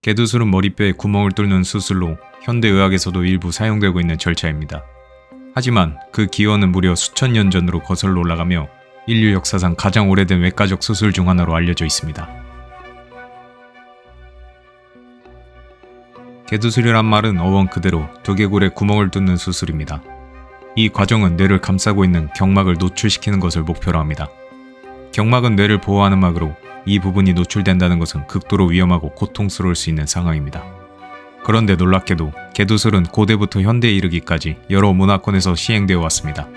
개두술은 머리뼈에 구멍을 뚫는 수술로 현대의학에서도 일부 사용되고 있는 절차입니다. 하지만 그 기원은 무려 수천 년 전으로 거슬러 올라가며 인류 역사상 가장 오래된 외과적 수술 중 하나로 알려져 있습니다. 개두술이란 말은 어원 그대로 두개골에 구멍을 뚫는 수술입니다. 이 과정은 뇌를 감싸고 있는 경막을 노출시키는 것을 목표로 합니다. 경막은 뇌를 보호하는 막으로 이 부분이 노출된다는 것은 극도로 위험하고 고통스러울 수 있는 상황입니다. 그런데 놀랍게도 개두술은 고대부터 현대에 이르기까지 여러 문화권에서 시행되어 왔습니다.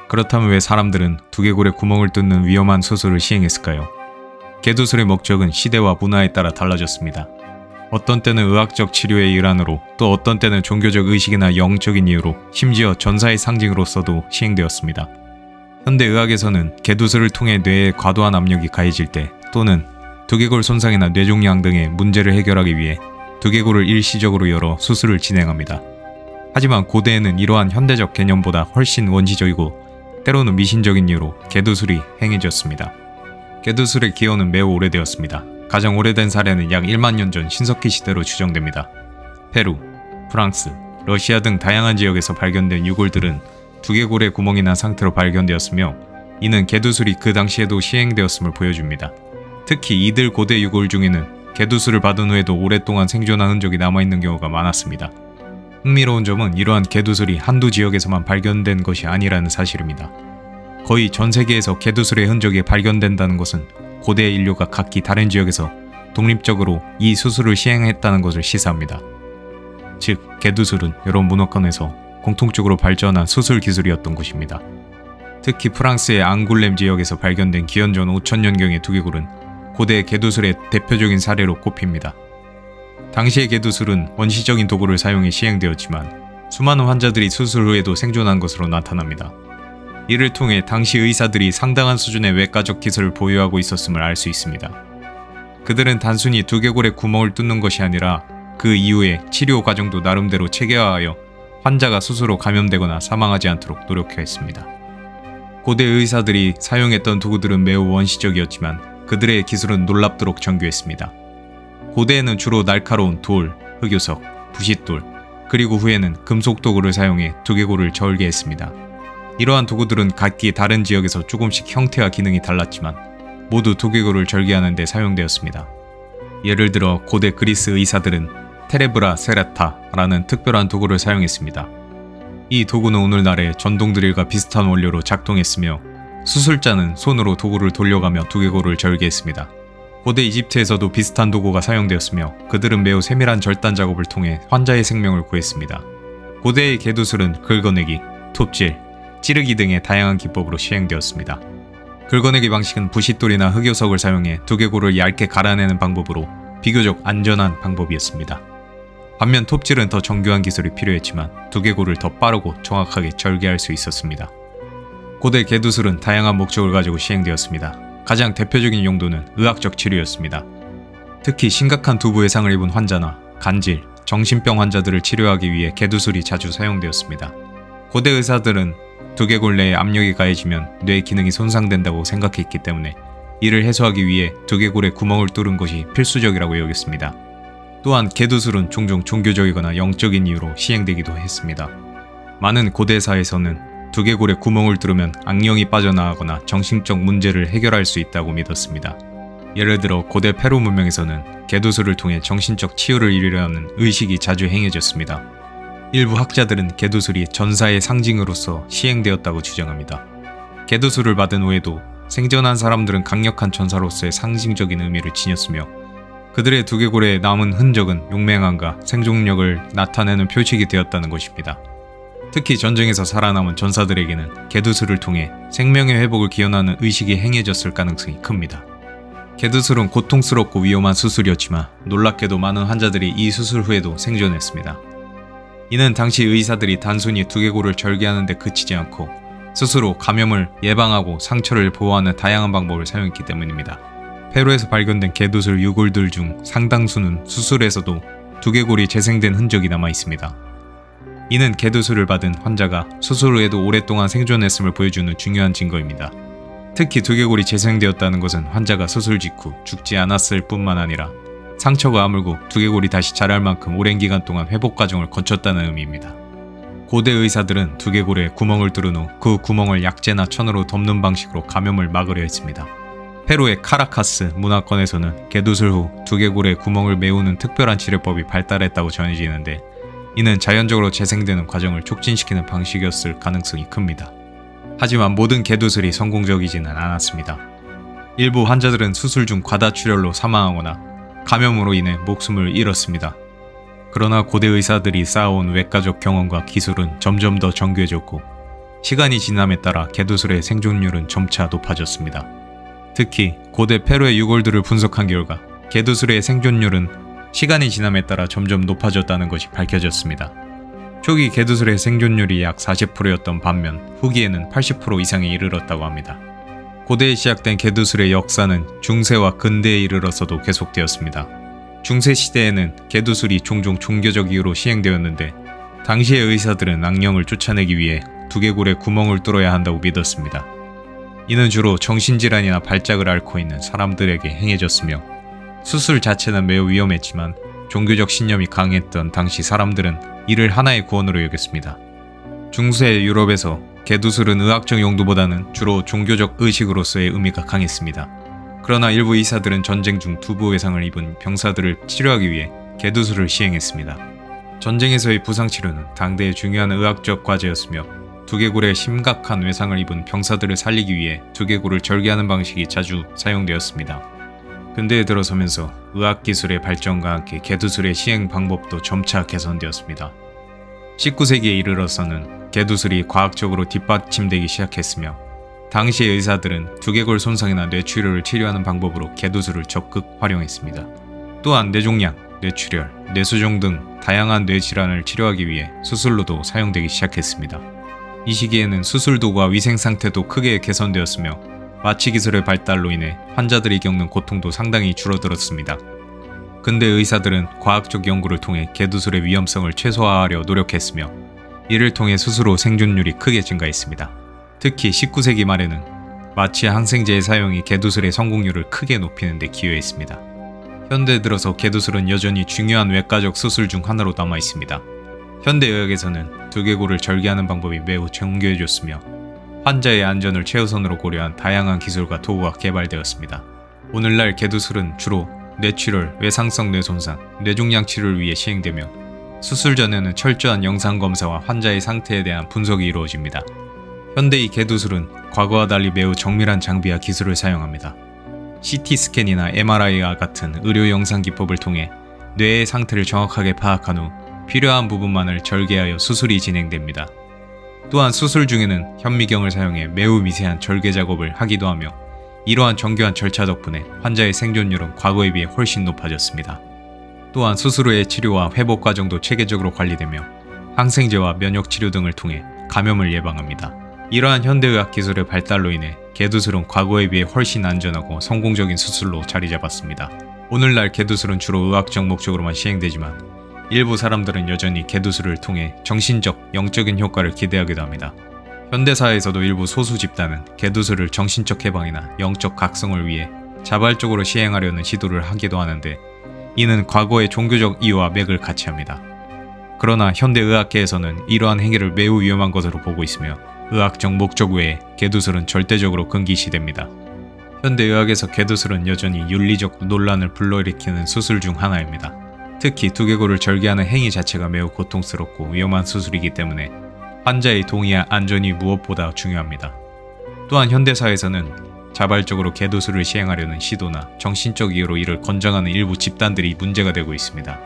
그렇다면 왜 사람들은 두개골에 구멍을 뚫는 위험한 수술을 시행했을까요? 개두술의 목적은 시대와 문화에 따라 달라졌습니다. 어떤 때는 의학적 치료의 일환으로, 또 어떤 때는 종교적 의식이나 영적인 이유로, 심지어 전사의 상징으로서도 시행되었습니다. 현대의학에서는 개두술을 통해 뇌에 과도한 압력이 가해질 때, 또는 두개골 손상이나 뇌종양 등의 문제를 해결하기 위해 두개골을 일시적으로 열어 수술을 진행합니다. 하지만 고대에는 이러한 현대적 개념보다 훨씬 원시적이고 때로는 미신적인 이유로 개두술이 행해졌습니다. 개두술의 기원은 매우 오래되었습니다. 가장 오래된 사례는 약 1만 년 전 신석기 시대로 추정됩니다. 페루, 프랑스, 러시아 등 다양한 지역에서 발견된 유골들은 두개골의 구멍이 난 상태로 발견되었으며, 이는 개두술이 그 당시에도 시행되었음을 보여줍니다. 특히 이들 고대 유골 중에는 개두술을 받은 후에도 오랫동안 생존한 흔적이 남아있는 경우가 많았습니다. 흥미로운 점은 이러한 개두술이 한두 지역에서만 발견된 것이 아니라는 사실입니다. 거의 전 세계에서 개두술의 흔적이 발견된다는 것은 고대 인류가 각기 다른 지역에서 독립적으로 이 수술을 시행했다는 것을 시사합니다. 즉, 개두술은 여러 문화권에서 공통적으로 발전한 수술 기술이었던 것입니다. 특히 프랑스의 앙굴렘 지역에서 발견된 기원전 5000년경의 두개골은 고대 개두술의 대표적인 사례로 꼽힙니다. 당시의 개두술은 원시적인 도구를 사용해 시행되었지만 수많은 환자들이 수술 후에도 생존한 것으로 나타납니다. 이를 통해 당시 의사들이 상당한 수준의 외과적 기술을 보유하고 있었음을 알 수 있습니다. 그들은 단순히 두개골에 구멍을 뚫는 것이 아니라 그 이후의 치료 과정도 나름대로 체계화하여 환자가 스스로 감염되거나 사망하지 않도록 노력했습니다. 고대 의사들이 사용했던 도구들은 매우 원시적이었지만 그들의 기술은 놀랍도록 정교했습니다. 고대에는 주로 날카로운 돌, 흑요석, 부싯돌, 그리고 후에는 금속 도구를 사용해 두개골을 절개했습니다. 이러한 도구들은 각기 다른 지역에서 조금씩 형태와 기능이 달랐지만 모두 두개골을 절개하는 데 사용되었습니다. 예를 들어 고대 그리스 의사들은 테레브라 세라타라는 특별한 도구를 사용했습니다. 이 도구는 오늘날의 전동 드릴과 비슷한 원료로 작동했으며 수술자는 손으로 도구를 돌려가며 두개골을 절개했습니다. 고대 이집트에서도 비슷한 도구가 사용되었으며 그들은 매우 세밀한 절단 작업을 통해 환자의 생명을 구했습니다. 고대의 개두술은 긁어내기, 톱질, 찌르기 등의 다양한 기법으로 시행되었습니다. 긁어내기 방식은 부싯돌이나 흑요석을 사용해 두개골을 얇게 갈아내는 방법으로 비교적 안전한 방법이었습니다. 반면 톱질은 더 정교한 기술이 필요했지만 두개골을 더 빠르고 정확하게 절개할 수 있었습니다. 고대 개두술은 다양한 목적을 가지고 시행되었습니다. 가장 대표적인 용도는 의학적 치료였습니다. 특히 심각한 두부 외상을 입은 환자나 간질, 정신병 환자들을 치료하기 위해 개두술이 자주 사용되었습니다. 고대 의사들은 두개골 내에 압력이 가해지면 뇌 기능이 손상된다고 생각했기 때문에 이를 해소하기 위해 두개골에 구멍을 뚫은 것이 필수적이라고 여겼습니다. 또한 개두술은 종종 종교적이거나 영적인 이유로 시행되기도 했습니다. 많은 고대사에서는 두개골에 구멍을 뚫으면 악령이 빠져나가거나 정신적 문제를 해결할 수 있다고 믿었습니다. 예를 들어 고대 페루 문명에서는 개두술을 통해 정신적 치유를 이루려는 의식이 자주 행해졌습니다. 일부 학자들은 개두술이 전사의 상징으로서 시행되었다고 주장합니다. 개두술을 받은 후에도 생존한 사람들은 강력한 전사로서의 상징적인 의미를 지녔으며 그들의 두개골에 남은 흔적은 용맹함과 생존력을 나타내는 표식이 되었다는 것입니다. 특히 전쟁에서 살아남은 전사들에게는 개두술을 통해 생명의 회복을 기원하는 의식이 행해졌을 가능성이 큽니다. 개두술은 고통스럽고 위험한 수술이었지만 놀랍게도 많은 환자들이 이 수술 후에도 생존했습니다. 이는 당시 의사들이 단순히 두개골을 절개하는 데 그치지 않고 스스로 감염을 예방하고 상처를 보호하는 다양한 방법을 사용했기 때문입니다. 페루에서 발견된 개두술 유골들 중 상당수는 수술에서도 두개골이 재생된 흔적이 남아 있습니다. 이는 개두술을 받은 환자가 수술 후에도 오랫동안 생존했음을 보여주는 중요한 증거입니다. 특히 두개골이 재생되었다는 것은 환자가 수술 직후 죽지 않았을 뿐만 아니라 상처가 아물고 두개골이 다시 자랄 만큼 오랜 기간 동안 회복 과정을 거쳤다는 의미입니다. 고대 의사들은 두개골에 구멍을 뚫은 후 그 구멍을 약재나 천으로 덮는 방식으로 감염을 막으려 했습니다. 페루의 카라카스 문화권에서는 개두술 후 두개골에 구멍을 메우는 특별한 치료법이 발달했다고 전해지는데, 이는 자연적으로 재생되는 과정을 촉진시키는 방식이었을 가능성이 큽니다. 하지만 모든 개두술이 성공적이지는 않았습니다. 일부 환자들은 수술 중 과다출혈로 사망하거나 감염으로 인해 목숨을 잃었습니다. 그러나 고대 의사들이 쌓아온 외과적 경험과 기술은 점점 더 정교해졌고, 시간이 지남에 따라 개두술의 생존율은 점차 높아졌습니다. 특히 고대 페루의 유골들을 분석한 결과 개두술의 생존율은 시간이 지남에 따라 점점 높아졌다는 것이 밝혀졌습니다. 초기 개두술의 생존율이 약 40%였던 반면 후기에는 80% 이상에 이르렀다고 합니다. 고대에 시작된 개두술의 역사는 중세와 근대에 이르러서도 계속되었습니다. 중세 시대에는 개두술이 종종 종교적 이유로 시행되었는데, 당시의 의사들은 악령을 쫓아내기 위해 두개골에 구멍을 뚫어야 한다고 믿었습니다. 이는 주로 정신질환이나 발작을 앓고 있는 사람들에게 행해졌으며, 수술 자체는 매우 위험했지만 종교적 신념이 강했던 당시 사람들은 이를 하나의 구원으로 여겼습니다. 중세 유럽에서 개두술은 의학적 용도보다는 주로 종교적 의식으로서의 의미가 강했습니다. 그러나 일부 의사들은 전쟁 중 두부 외상을 입은 병사들을 치료하기 위해 개두술을 시행했습니다. 전쟁에서의 부상치료는 당대의 중요한 의학적 과제였으며, 두개골에 심각한 외상을 입은 병사들을 살리기 위해 두개골을 절개하는 방식이 자주 사용되었습니다. 근대에 들어서면서 의학기술의 발전과 함께 개두술의 시행 방법도 점차 개선되었습니다. 19세기에 이르러서는 개두술이 과학적으로 뒷받침되기 시작했으며, 당시의 의사들은 두개골 손상이나 뇌출혈을 치료하는 방법으로 개두술을 적극 활용했습니다. 또한 뇌종양, 뇌출혈, 뇌수종 등 다양한 뇌질환을 치료하기 위해 수술로도 사용되기 시작했습니다. 이 시기에는 수술도구와 위생 상태도 크게 개선되었으며, 마취 기술의 발달로 인해 환자들이 겪는 고통도 상당히 줄어들었습니다. 근대 의사들은 과학적 연구를 통해 개두술의 위험성을 최소화하려 노력했으며, 이를 통해 수술 후 생존율이 크게 증가했습니다. 특히 19세기 말에는 마취 항생제의 사용이 개두술의 성공률을 크게 높이는 데 기여했습니다. 현대 들어서 개두술은 여전히 중요한 외과적 수술 중 하나로 남아 있습니다. 현대의학에서는 두개골을 절개하는 방법이 매우 정교해졌으며, 환자의 안전을 최우선으로 고려한 다양한 기술과 도구가 개발되었습니다. 오늘날 개두술은 주로 뇌출혈, 외상성 뇌손상, 뇌종양 치료를 위해 시행되며, 수술 전에는 철저한 영상검사와 환자의 상태에 대한 분석이 이루어집니다. 현대의 개두술은 과거와 달리 매우 정밀한 장비와 기술을 사용합니다. CT 스캔이나 MRI와 같은 의료 영상 기법을 통해 뇌의 상태를 정확하게 파악한 후 필요한 부분만을 절개하여 수술이 진행됩니다. 또한 수술 중에는 현미경을 사용해 매우 미세한 절개 작업을 하기도 하며, 이러한 정교한 절차 덕분에 환자의 생존율은 과거에 비해 훨씬 높아졌습니다. 또한 수술 후의 치료와 회복 과정도 체계적으로 관리되며, 항생제와 면역 치료 등을 통해 감염을 예방합니다. 이러한 현대의학 기술의 발달로 인해 개두술은 과거에 비해 훨씬 안전하고 성공적인 수술로 자리 잡았습니다. 오늘날 개두술은 주로 의학적 목적으로만 시행되지만, 일부 사람들은 여전히 개두술을 통해 정신적, 영적인 효과를 기대하기도 합니다. 현대사회에서도 일부 소수 집단은 개두술을 정신적 해방이나 영적 각성을 위해 자발적으로 시행하려는 시도를 하기도 하는데, 이는 과거의 종교적 이유와 맥을 같이 합니다. 그러나 현대의학계에서는 이러한 행위를 매우 위험한 것으로 보고 있으며, 의학적 목적 외에 개두술은 절대적으로 금기시됩니다. 현대의학에서 개두술은 여전히 윤리적 논란을 불러일으키는 수술 중 하나입니다. 특히 두개골을 절개하는 행위 자체가 매우 고통스럽고 위험한 수술이기 때문에 환자의 동의와 안전이 무엇보다 중요합니다. 또한 현대사회에서는 자발적으로 개두술을 시행하려는 시도나 정신적 이유로 이를 권장하는 일부 집단들이 문제가 되고 있습니다.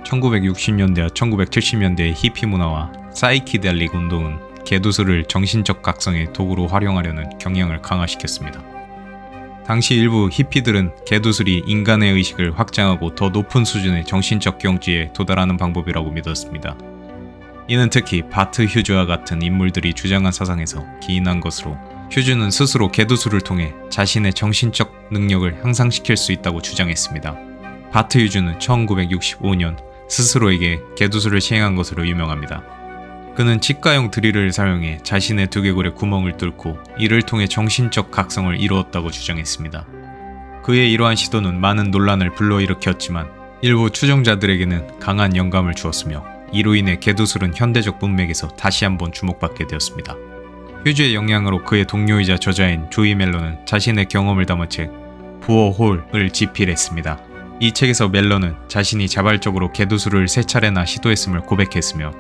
1960년대와 1970년대의 히피 문화와 사이키델릭 운동은 개두술을 정신적 각성의 도구로 활용하려는 경향을 강화시켰습니다. 당시 일부 히피들은 개두술이 인간의 의식을 확장하고 더 높은 수준의 정신적 경지에 도달하는 방법이라고 믿었습니다. 이는 특히 바트 휴즈와 같은 인물들이 주장한 사상에서 기인한 것으로, 휴즈는 스스로 개두술을 통해 자신의 정신적 능력을 향상시킬 수 있다고 주장했습니다. 바트 휴즈는 1965년 스스로에게 개두술을 시행한 것으로 유명합니다. 그는 치과용 드릴을 사용해 자신의 두개골에 구멍을 뚫고 이를 통해 정신적 각성을 이루었다고 주장했습니다. 그의 이러한 시도는 많은 논란을 불러일으켰지만 일부 추종자들에게는 강한 영감을 주었으며 이로 인해 개두술은 현대적 문맥에서 다시 한번 주목받게 되었습니다. 휴즈의 영향으로 그의 동료이자 저자인 조이 멜런은 자신의 경험을 담은 책 부어홀을 집필했습니다. 이 책에서 멜런은 자신이 자발적으로 개두술을 3차례나 시도했음을 고백했으며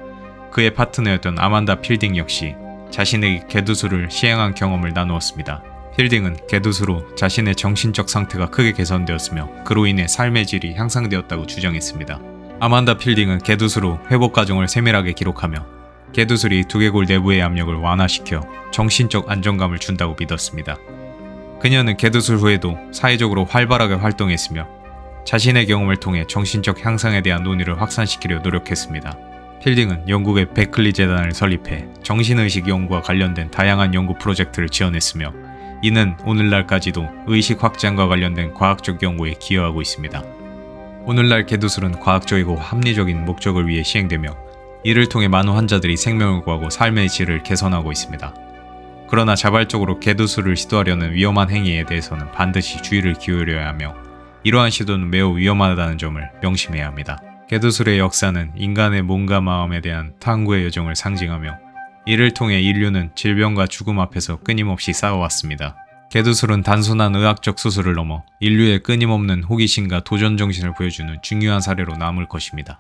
그의 파트너였던 아만다 필딩 역시 자신에게 개두술을 시행한 경험을 나누었습니다. 필딩은 개두수로 자신의 정신적 상태가 크게 개선되었으며 그로 인해 삶의 질이 향상되었다고 주장했습니다. 아만다 필딩은 개두수로 회복 과정을 세밀하게 기록하며 개두술이 두개골 내부의 압력을 완화시켜 정신적 안정감을 준다고 믿었습니다. 그녀는 개두술 후에도 사회적으로 활발하게 활동했으며 자신의 경험을 통해 정신적 향상에 대한 논의를 확산시키려 노력했습니다. 필딩은 영국의 베클리 재단을 설립해 정신의식 연구와 관련된 다양한 연구 프로젝트를 지원했으며 이는 오늘날까지도 의식 확장과 관련된 과학적 연구에 기여하고 있습니다. 오늘날 개두술은 과학적이고 합리적인 목적을 위해 시행되며 이를 통해 많은 환자들이 생명을 구하고 삶의 질을 개선하고 있습니다. 그러나 자발적으로 개두술을 시도하려는 위험한 행위에 대해서는 반드시 주의를 기울여야 하며 이러한 시도는 매우 위험하다는 점을 명심해야 합니다. 개두술의 역사는 인간의 몸과 마음에 대한 탐구의 여정을 상징하며 이를 통해 인류는 질병과 죽음 앞에서 끊임없이 싸워왔습니다. 개두술은 단순한 의학적 수술을 넘어 인류의 끊임없는 호기심과 도전 정신을 보여주는 중요한 사례로 남을 것입니다.